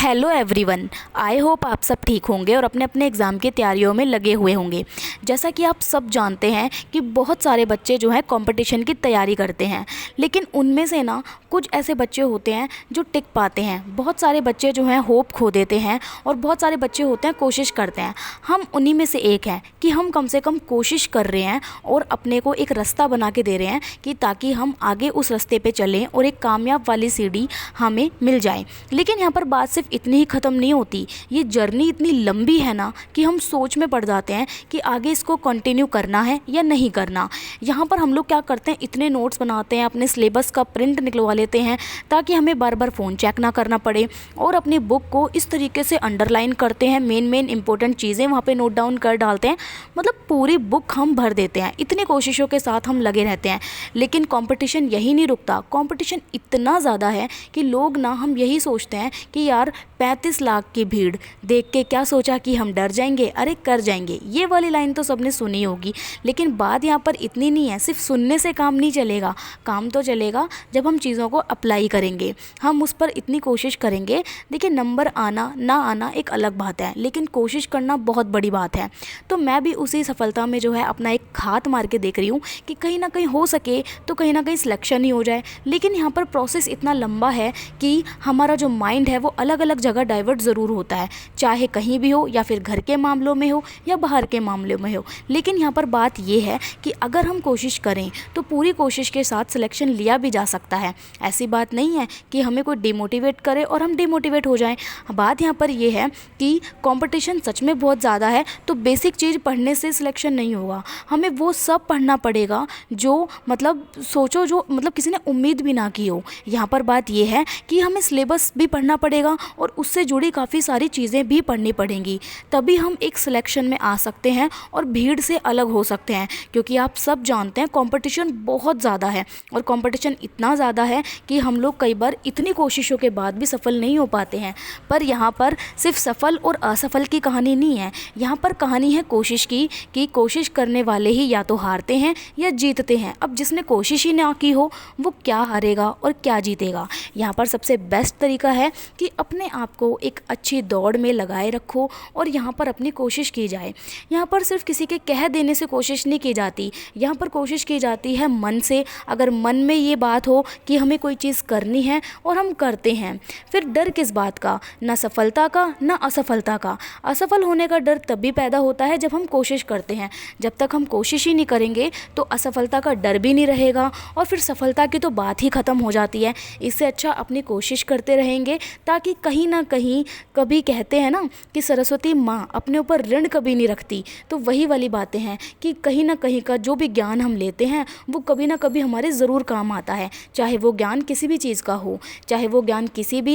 Hello everyone, I hope आप सब ठीक होंगे और अपने अपने एग्ज़ाम की तैयारियों में लगे हुए होंगे। जैसा कि आप सब जानते हैं कि बहुत सारे बच्चे जो हैं कंपटीशन की तैयारी करते हैं, लेकिन उनमें से ना कुछ ऐसे बच्चे होते हैं जो टिक पाते हैं। बहुत सारे बच्चे जो हैं होप खो देते हैं और बहुत सारे बच्चे होते हैं कोशिश करते हैं। हम उन्हीं में से एक हैं कि हम कम से कम कोशिश कर रहे हैं और अपने को एक रास्ता बना के दे रहे हैं कि ताकि हम आगे उस रास्ते पे चलें और एक कामयाब वाली सीढ़ी हमें मिल जाए। लेकिन यहाँ पर बात सिर्फ इतनी ही ख़त्म नहीं होती। ये जर्नी इतनी लंबी है ना कि हम सोच में पड़ जाते हैं कि आगे इसको कंटिन्यू करना है या नहीं करना। यहाँ पर हम लोग क्या करते हैं, इतने नोट्स बनाते हैं, अपने सिलेबस का प्रिंट निकलवा लेते हैं ताकि हमें बार बार फ़ोन चेक ना करना पड़े, और अपनी बुक को इस तरीके से अंडरलाइन करते हैं, मेन इंपॉर्टेंट चीज़ें वहाँ पे नोट डाउन कर डालते हैं। मतलब पूरी बुक हम भर देते हैं, इतनी कोशिशों के साथ हम लगे रहते हैं। लेकिन कंपटीशन यही नहीं रुकता। कंपटीशन इतना ज़्यादा है कि लोग ना, हम यही सोचते हैं कि यार 35 लाख की भीड़ देख के क्या सोचा कि हम डर जाएंगे, अरे कर जाएंगे। ये वाली लाइन तो सबने सुनी होगी, लेकिन बात यहाँ पर इतनी नहीं है। सिर्फ सुनने से काम नहीं चलेगा, काम तो चलेगा जब हम चीज़ों को अप्लाई करेंगे, हम उस पर इतनी कोशिश करेंगे। देखिए, नंबर आना ना आना एक अलग बात है, लेकिन कोशिश करना बहुत बड़ी बात है। तो मैं भी उसी सफलता में जो है अपना एक हाथ मार के देख रही हूँ कि कहीं ना कहीं हो सके तो कहीं ना कहीं सिलेक्शन ही हो जाए। लेकिन यहाँ पर प्रोसेस इतना लंबा है कि हमारा जो माइंड है वो अलग अलग जगह डाइवर्ट ज़रूर होता है, चाहे कहीं भी हो या फिर घर के मामलों में हो या बाहर के मामलों में हो। लेकिन यहाँ पर बात ये है कि अगर हम कोशिश करें तो पूरी कोशिश के साथ सिलेक्शन लिया भी जा सकता है। ऐसी बात नहीं है कि हमें कोई डिमोटिवेट करे और हम डिमोटिवेट हो जाएं। बात यहाँ पर ये है कि कंपटीशन सच में बहुत ज़्यादा है, तो बेसिक चीज़ पढ़ने से सिलेक्शन नहीं होगा। हमें वो सब पढ़ना पड़ेगा जो मतलब सोचो, जो मतलब किसी ने उम्मीद भी ना की हो। यहाँ पर बात ये है कि हमें सिलेबस भी पढ़ना पड़ेगा और उससे जुड़ी काफ़ी सारी चीज़ें भी पढ़नी पड़ेंगी, तभी हम एक सिलेक्शन में आ सकते हैं और भीड़ से अलग हो सकते हैं। क्योंकि आप सब जानते हैं कंपटीशन बहुत ज़्यादा है, और कंपटीशन इतना ज़्यादा है कि हम लोग कई बार इतनी कोशिशों के बाद भी सफल नहीं हो पाते हैं। पर यहाँ पर सिर्फ सफल और असफल की कहानी नहीं है, यहाँ पर कहानी है कोशिश की, कि कोशिश करने वाले ही या तो हारते हैं या जीतते हैं। अब जिसने कोशिश ही ना की हो वो क्या हारेगा और क्या जीतेगा। यहाँ पर सबसे बेस्ट तरीका है कि अपने आप को एक अच्छी दौड़ में लगाए रखो और यहाँ पर अपनी कोशिश की जाए। यहाँ पर सिर्फ किसी के कह देने से कोशिश नहीं की जाती, यहाँ पर कोशिश की जाती है मन से। अगर मन में ये बात हो कि हमें कोई चीज़ करनी है और हम करते हैं, फिर डर किस बात का, ना सफलता का ना असफलता का। असफल होने का डर तभी पैदा होता है जब हम कोशिश करते हैं। जब तक हम कोशिश ही नहीं करेंगे तो असफलता का डर भी नहीं रहेगा और फिर सफलता की तो बात ही ख़त्म हो जाती है। इससे अच्छा अपनी कोशिश करते रहेंगे, ताकि कहीं ना कहीं, कभी कहते हैं ना कि सरस्वती माँ अपने ऊपर ऋण कभी नहीं रखती, तो वही वाली बातें हैं कि कहीं ना कहीं का जो भी ज्ञान हम लेते हैं वो कभी ना कभी हमारे ज़रूर काम आता है। चाहे वो ज्ञान किसी भी चीज़ का हो, चाहे वो ज्ञान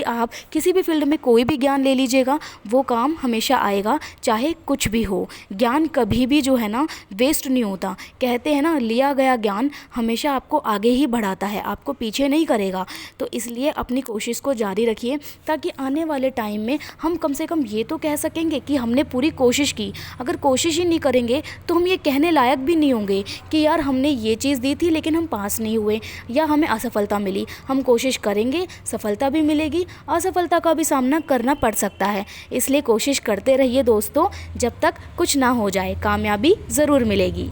आप किसी भी फील्ड में कोई भी ज्ञान ले लीजिएगा, वो काम हमेशा आएगा, चाहे कुछ भी हो। ज्ञान कभी भी जो है ना वेस्ट नहीं होता। कहते हैं ना, लिया गया ज्ञान हमेशा आपको आगे ही बढ़ाता है, आपको पीछे नहीं करेगा। तो इसलिए अपनी कोशिश को जारी रखिए, ताकि आने वाले टाइम में हम कम से कम ये तो कह सकेंगे कि हमने पूरी कोशिश की। अगर कोशिश ही नहीं करेंगे तो हम ये कहने लायक भी नहीं होंगे कि यार हमने ये चीज़ दी थी लेकिन हम पास नहीं हुए या हमें असफलता मिली। हम कोशिश करेंगे, सफलता भी मिलेगी, असफलता का भी सामना करना पड़ सकता है। इसलिए कोशिश करते रहिए दोस्तों, जब तक कुछ ना हो जाए, कामयाबी ज़रूर मिलेगी।